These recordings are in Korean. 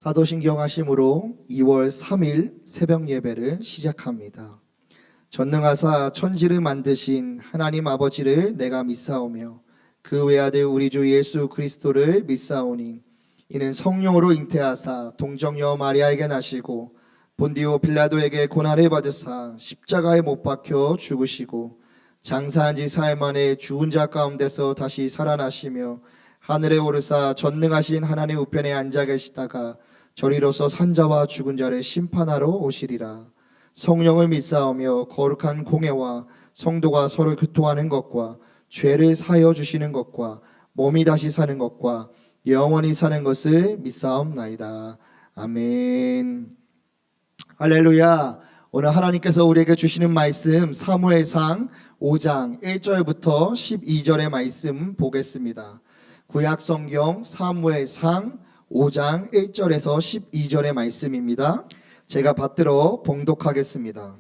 사도신경 하심으로 2월 3일 새벽 예배를 시작합니다. 전능하사 천지를 만드신 하나님 아버지를 내가 믿사오며 그 외아들 우리 주 예수 그리스도를 믿사오니 이는 성령으로 잉태하사 동정녀 마리아에게 나시고 본디오 빌라도에게 고난을 받으사 십자가에 못 박혀 죽으시고 장사한 지 사흘 만에 죽은 자 가운데서 다시 살아나시며 하늘에 오르사 전능하신 하나님 우편에 앉아 계시다가 저리로서 산자와 죽은 자를 심판하러 오시리라. 성령을 믿사오며 거룩한 공회와 성도가 서로 교통하는 것과 죄를 사하여 주시는 것과 몸이 다시 사는 것과 영원히 사는 것을 믿사옵나이다. 아멘. 할렐루야. 오늘 하나님께서 우리에게 주시는 말씀 사무엘상 5장 1절부터 12절의 말씀 보겠습니다. 구약성경 사무엘상 5장 1절에서 12절의 말씀입니다. 제가 받들어 봉독하겠습니다.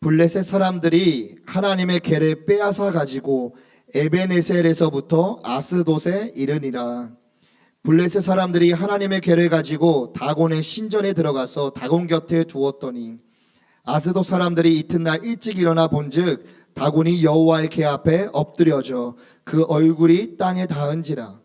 블레셋 사람들이 하나님의 궤를 빼앗아 가지고 에베네셀에서부터 아스돗에 이르니라. 블레셋 사람들이 하나님의 궤를 가지고 다곤의 신전에 들어가서 다곤 곁에 두었더니 아스돗 사람들이 이튿날 일찍 일어나 본즉 다곤이 여호와의 궤 앞에 엎드려져 그 얼굴이 땅에 닿은지라.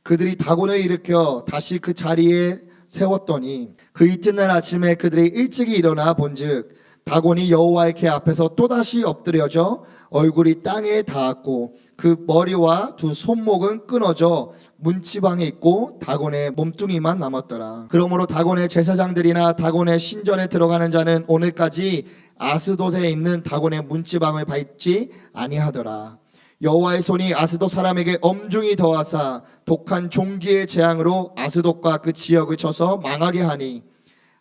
그들이 다곤을 일으켜 다시 그 자리에 세웠더니 그 이튿날 아침에 그들이 일찍이 일어나 본즉 다곤이 여호와의 궤 앞에서 또다시 엎드려져 얼굴이 땅에 닿았고 그 머리와 두 손목은 끊어져 문지방에 있고 다곤의 몸뚱이만 남았더라. 그러므로 다곤의 제사장들이나 다곤의 신전에 들어가는 자는 오늘까지 아스돗에 있는 다곤의 문지방을 밟지 아니하더라. 여호와의 손이 아스돗 사람에게 엄중히 더하사 독한 종기의 재앙으로 아스돗과 그 지역을 쳐서 망하게 하니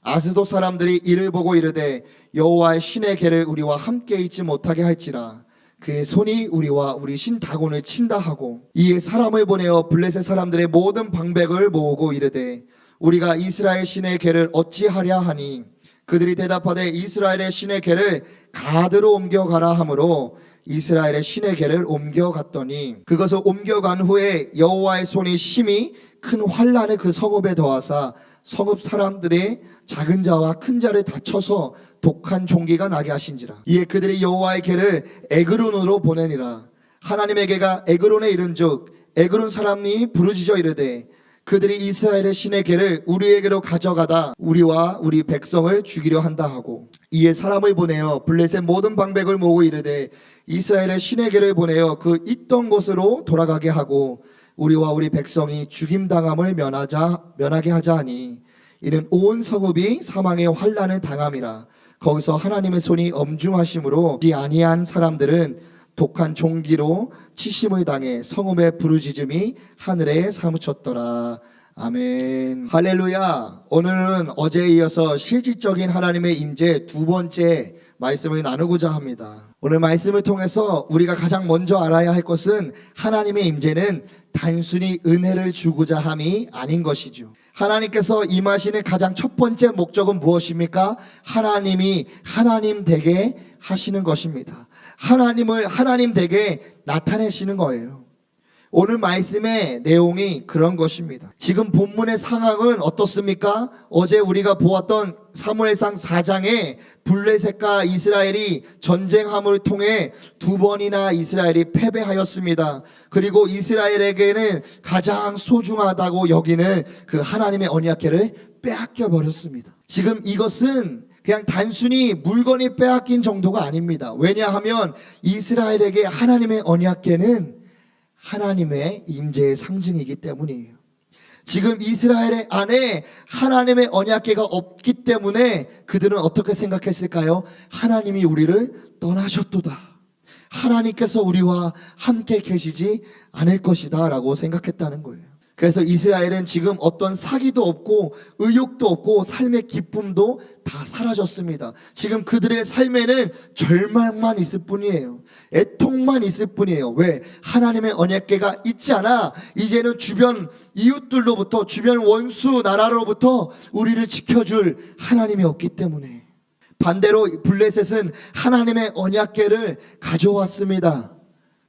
아스돗 사람들이 이를 보고 이르되 여호와의 신의 궤를 우리와 함께 있지 못하게 할지라. 그의 손이 우리와 우리 신 다곤을 친다 하고 이에 사람을 보내어 블레셋 사람들의 모든 방백을 모으고 이르되 우리가 이스라엘 신의 궤를 어찌하랴 하니 그들이 대답하되 이스라엘의 신의 궤를 가드로 옮겨가라 하므로 이스라엘의 신의 궤를 옮겨갔더니 그것을 옮겨간 후에 여호와의 손이 심히 큰 환난을 그 성읍에 더하사 성읍 사람들의 작은 자와 큰 자를 다쳐서 독한 종기가 나게 하신지라. 이에 그들이 여호와의 궤를 에그론으로 보내니라. 하나님의 궤가 에그론에 이른즉 에그론 사람이 부르짖어 이르되 그들이 이스라엘의 신의 궤를 우리에게로 가져가다 우리와 우리 백성을 죽이려 한다 하고 이에 사람을 보내어 블레셋 모든 방백을 모으고 이르되 이스라엘의 신의 궤를 보내어 그 있던 곳으로 돌아가게 하고 우리와 우리 백성이 죽임당함을 면하게 하자 하니 이는 온 성읍이 사망의 환난을 당함이라. 거기서 하나님의 손이 엄중하심으로 이 아니한 사람들은 독한 종기로 치심을 당해 성읍의 부르짖음이 하늘에 사무쳤더라. 아멘. 할렐루야. 오늘은 어제에 이어서 실질적인 하나님의 임재 두 번째 말씀을 나누고자 합니다. 오늘 말씀을 통해서 우리가 가장 먼저 알아야 할 것은 하나님의 임재는 단순히 은혜를 주고자 함이 아닌 것이죠. 하나님께서 임하시는 가장 첫 번째 목적은 무엇입니까? 하나님이 하나님 되게 하시는 것입니다. 하나님을 하나님 되게 나타내시는 거예요. 오늘 말씀의 내용이 그런 것입니다. 지금 본문의 상황은 어떻습니까? 어제 우리가 보았던 사무엘상 4장에 블레셋과 이스라엘이 전쟁함을 통해 두 번이나 이스라엘이 패배하였습니다. 그리고 이스라엘에게는 가장 소중하다고 여기는 그 하나님의 언약궤를 빼앗겨 버렸습니다. 지금 이것은 그냥 단순히 물건이 빼앗긴 정도가 아닙니다. 왜냐하면 이스라엘에게 하나님의 언약궤는 하나님의 임재의 상징이기 때문이에요. 지금 이스라엘 안에 하나님의 언약궤가 없기 때문에 그들은 어떻게 생각했을까요? 하나님이 우리를 떠나셨도다. 하나님께서 우리와 함께 계시지 않을 것이다 라고 생각했다는 거예요. 그래서 이스라엘은 지금 어떤 사기도 없고 의욕도 없고 삶의 기쁨도 다 사라졌습니다. 지금 그들의 삶에는 절망만 있을 뿐이에요. 애통만 있을 뿐이에요. 왜? 하나님의 언약궤가 있지 않아 이제는 주변 이웃들로부터 주변 원수 나라로부터 우리를 지켜줄 하나님이 없기 때문에. 반대로 블레셋은 하나님의 언약궤를 가져왔습니다.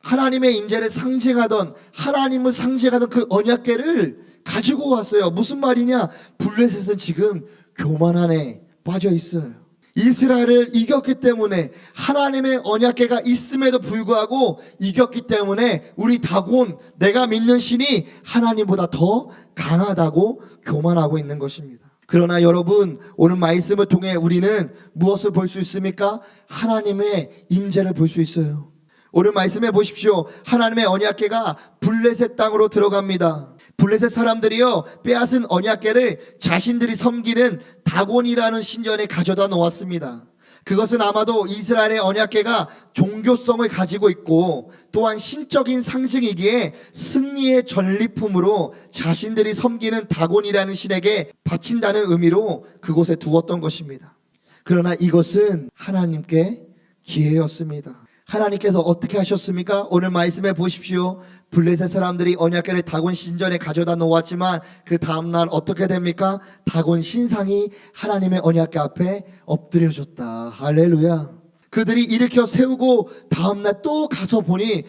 하나님의 임재를 상징하던 하나님을 상징하던 그 언약궤를 가지고 왔어요. 무슨 말이냐? 블레셋은 지금 교만 안에 빠져 있어요. 이스라엘을 이겼기 때문에, 하나님의 언약궤가 있음에도 불구하고 이겼기 때문에 우리 다곤, 내가 믿는 신이 하나님보다 더 강하다고 교만하고 있는 것입니다. 그러나 여러분, 오늘 말씀을 통해 우리는 무엇을 볼 수 있습니까? 하나님의 임재를 볼 수 있어요. 오늘 말씀해 보십시오. 하나님의 언약궤가 블레셋 땅으로 들어갑니다. 블레셋 사람들이요, 빼앗은 언약궤를 자신들이 섬기는 다곤이라는 신전에 가져다 놓았습니다. 그것은 아마도 이스라엘의 언약궤가 종교성을 가지고 있고 또한 신적인 상징이기에 승리의 전리품으로 자신들이 섬기는 다곤이라는 신에게 바친다는 의미로 그곳에 두었던 것입니다. 그러나 이것은 하나님께 기회였습니다. 하나님께서 어떻게 하셨습니까? 오늘 말씀해 보십시오. 블레셋 사람들이 언약궤를 다곤 신전에 가져다 놓았지만 그 다음날 어떻게 됩니까? 다곤 신상이 하나님의 언약궤 앞에 엎드려졌다. 할렐루야. 그들이 일으켜 세우고 다음날 또 가서 보니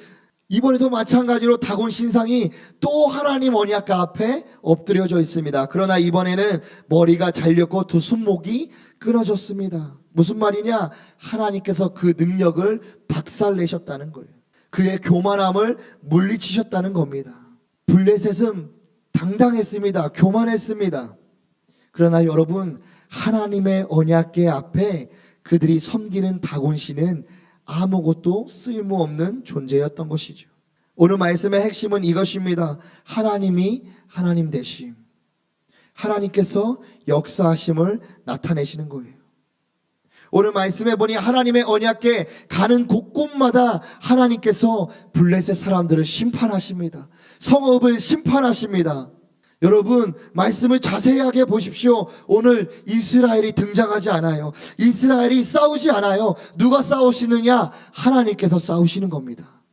이번에도 마찬가지로 다곤 신상이 또 하나님 언약궤 앞에 엎드려져 있습니다. 그러나 이번에는 머리가 잘렸고 두 손목이 끊어졌습니다. 무슨 말이냐? 하나님께서 그 능력을 박살내셨다는 거예요. 그의 교만함을 물리치셨다는 겁니다. 블레셋은 당당했습니다. 교만했습니다. 그러나 여러분, 하나님의 언약궤 앞에 그들이 섬기는 다곤신은 아무것도 쓸모없는 존재였던 것이죠. 오늘 말씀의 핵심은 이것입니다. 하나님이 하나님 되심, 하나님께서 역사하심을 나타내시는 거예요. 오늘 말씀해 보니 하나님의 언약궤 가는 곳곳마다 하나님께서 블레셋 사람들을 심판하십니다. 성읍을 심판하십니다. 여러분, 말씀을 자세하게 보십시오. 오늘 이스라엘이 등장하지 않아요. 이스라엘이 싸우지 않아요. 누가 싸우시느냐? 하나님께서 싸우시는 겁니다.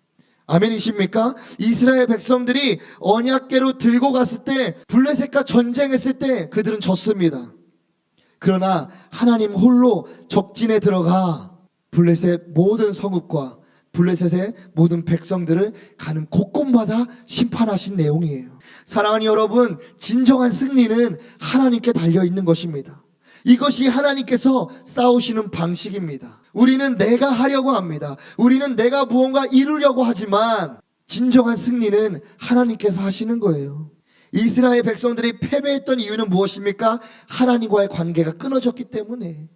아멘이십니까? 이스라엘 백성들이 언약궤로 들고 갔을 때, 블레셋과 전쟁했을 때 그들은 졌습니다. 그러나 하나님 홀로 적진에 들어가 블레셋 모든 성읍과 블레셋의 모든 백성들을 가는 곳곳마다 심판하신 내용이에요. 사랑하는 여러분, 진정한 승리는 하나님께 달려있는 것입니다. 이것이 하나님께서 싸우시는 방식입니다. 우리는 내가 하려고 합니다. 우리는 내가 무언가 이루려고 하지만 진정한 승리는 하나님께서 하시는 거예요. 이스라엘 백성들이 패배했던 이유는 무엇입니까? 하나님과의 관계가 끊어졌기 때문에,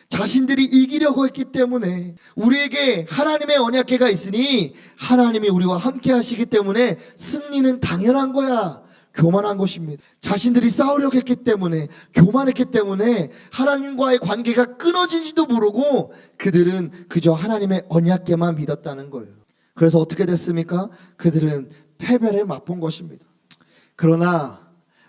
자신들이 이기려고 했기 때문에. 우리에게 하나님의 언약궤가 있으니 하나님이 우리와 함께 하시기 때문에 승리는 당연한 거야. 교만한 것입니다. 자신들이 싸우려고 했기 때문에, 교만했기 때문에 하나님과의 관계가 끊어진지도 모르고 그들은 그저 하나님의 언약궤만 믿었다는 거예요. 그래서 어떻게 됐습니까? 그들은 패배를 맛본 것입니다. 그러나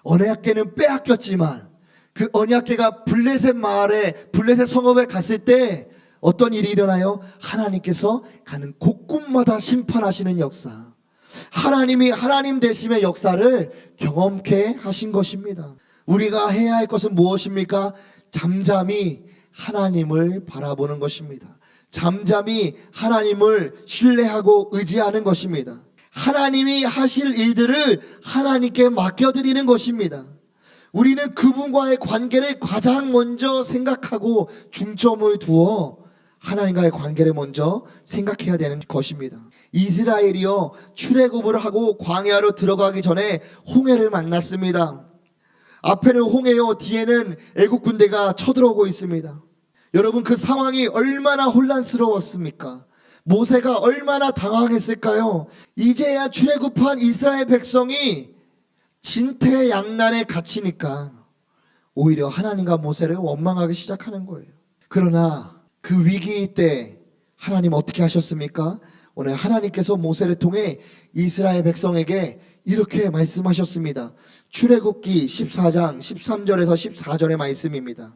언약궤는 빼앗겼지만 그 언약궤가 블레셋 마을에, 블레셋 성읍에 갔을 때 어떤 일이 일어나요? 하나님께서 가는 곳곳마다 심판하시는 역사, 하나님이 하나님 되심의 역사를 경험케 하신 것입니다. 우리가 해야 할 것은 무엇입니까? 잠잠히 하나님을 바라보는 것입니다. 잠잠히 하나님을 신뢰하고 의지하는 것입니다. 하나님이 하실 일들을 하나님께 맡겨드리는 것입니다. 우리는 그분과의 관계를 가장 먼저 생각하고 중점을 두어 하나님과의 관계를 먼저 생각해야 되는 것입니다. 이스라엘이요, 출애굽을 하고 광야로 들어가기 전에 홍해를 만났습니다. 앞에는 홍해요, 뒤에는 애국 군대가 쳐들어오고 있습니다. 여러분, 그 상황이 얼마나 혼란스러웠습니까? 모세가 얼마나 당황했을까요? 이제야 출애굽한 이스라엘 백성이 진퇴양난에 갇히니까 오히려 하나님과 모세를 원망하기 시작하는 거예요. 그러나 그 위기 때 하나님 어떻게 하셨습니까? 오늘 하나님께서 모세를 통해 이스라엘 백성에게 이렇게 말씀하셨습니다. 출애굽기 14장 13절에서 14절의 말씀입니다.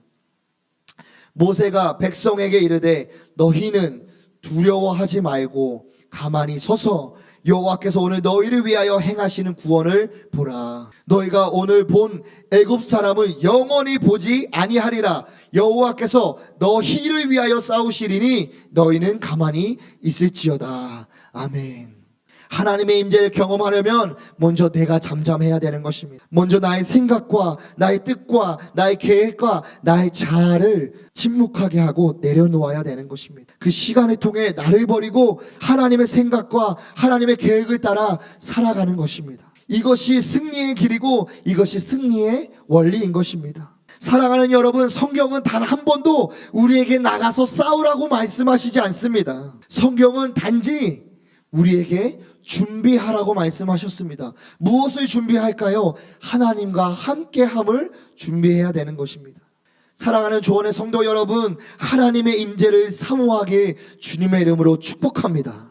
모세가 백성에게 이르되 너희는 두려워하지 말고 가만히 서서 여호와께서 오늘 너희를 위하여 행하시는 구원을 보라. 너희가 오늘 본 애굽 사람을 영원히 보지 아니하리라. 여호와께서 너희를 위하여 싸우시리니 너희는 가만히 있을지어다. 아멘. 하나님의 임재를 경험하려면 먼저 내가 잠잠해야 되는 것입니다. 먼저 나의 생각과 나의 뜻과 나의 계획과 나의 자아를 침묵하게 하고 내려놓아야 되는 것입니다. 그 시간을 통해 나를 버리고 하나님의 생각과 하나님의 계획을 따라 살아가는 것입니다. 이것이 승리의 길이고 이것이 승리의 원리인 것입니다. 사랑하는 여러분, 성경은 단 한 번도 우리에게 나가서 싸우라고 말씀하시지 않습니다. 성경은 단지 우리에게 준비하라고 말씀하셨습니다. 무엇을 준비할까요? 하나님과 함께함을 준비해야 되는 것입니다. 사랑하는 조원의 성도 여러분, 하나님의 임재를 사모하게 주님의 이름으로 축복합니다.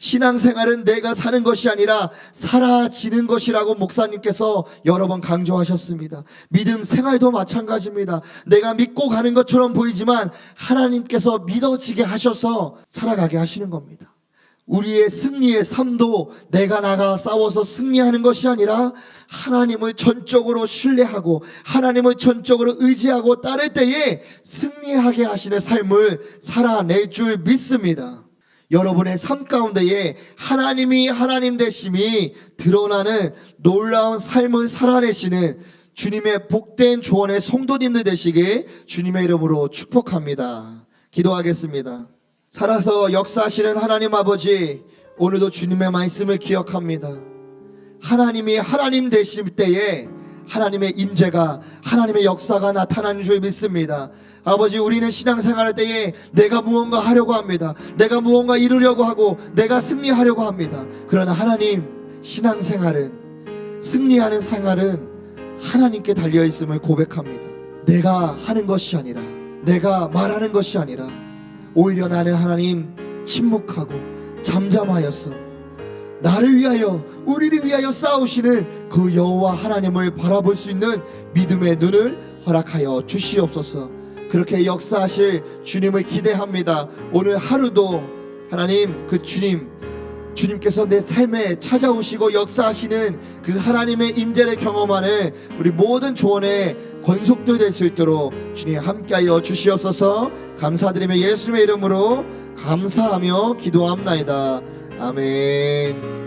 신앙생활은 내가 사는 것이 아니라 사라지는 것이라고 목사님께서 여러 번 강조하셨습니다. 믿음 생활도 마찬가지입니다. 내가 믿고 가는 것처럼 보이지만 하나님께서 믿어지게 하셔서 살아가게 하시는 겁니다. 우리의 승리의 삶도 내가 나가 싸워서 승리하는 것이 아니라 하나님을 전적으로 신뢰하고 하나님을 전적으로 의지하고 따를 때에 승리하게 하시는 삶을 살아낼 줄 믿습니다. 여러분의 삶 가운데에 하나님이 하나님 되심이 드러나는 놀라운 삶을 살아내시는 주님의 복된 조언의 성도님들 되시길 주님의 이름으로 축복합니다. 기도하겠습니다. 살아서 역사하시는 하나님 아버지, 오늘도 주님의 말씀을 기억합니다. 하나님이 하나님 되실 때에 하나님의 임재가, 하나님의 역사가 나타나는 줄 믿습니다. 아버지, 우리는 신앙생활할 때에 내가 무언가 하려고 합니다. 내가 무언가 이루려고 하고 내가 승리하려고 합니다. 그러나 하나님, 신앙생활은, 승리하는 생활은 하나님께 달려있음을 고백합니다. 내가 하는 것이 아니라, 내가 말하는 것이 아니라 오히려 나는 하나님 침묵하고 잠잠하였어 나를 위하여, 우리를 위하여 싸우시는 그 여호와 하나님을 바라볼 수 있는 믿음의 눈을 허락하여 주시옵소서. 그렇게 역사하실 주님을 기대합니다. 오늘 하루도 하나님, 그 주님께서 내 삶에 찾아오시고 역사하시는 그 하나님의 임재를 경험하는 우리 모든 조언의 권속들 될 수 있도록 주님 함께하여 주시옵소서. 감사드리며 예수님의 이름으로 감사하며 기도합나이다. 아멘.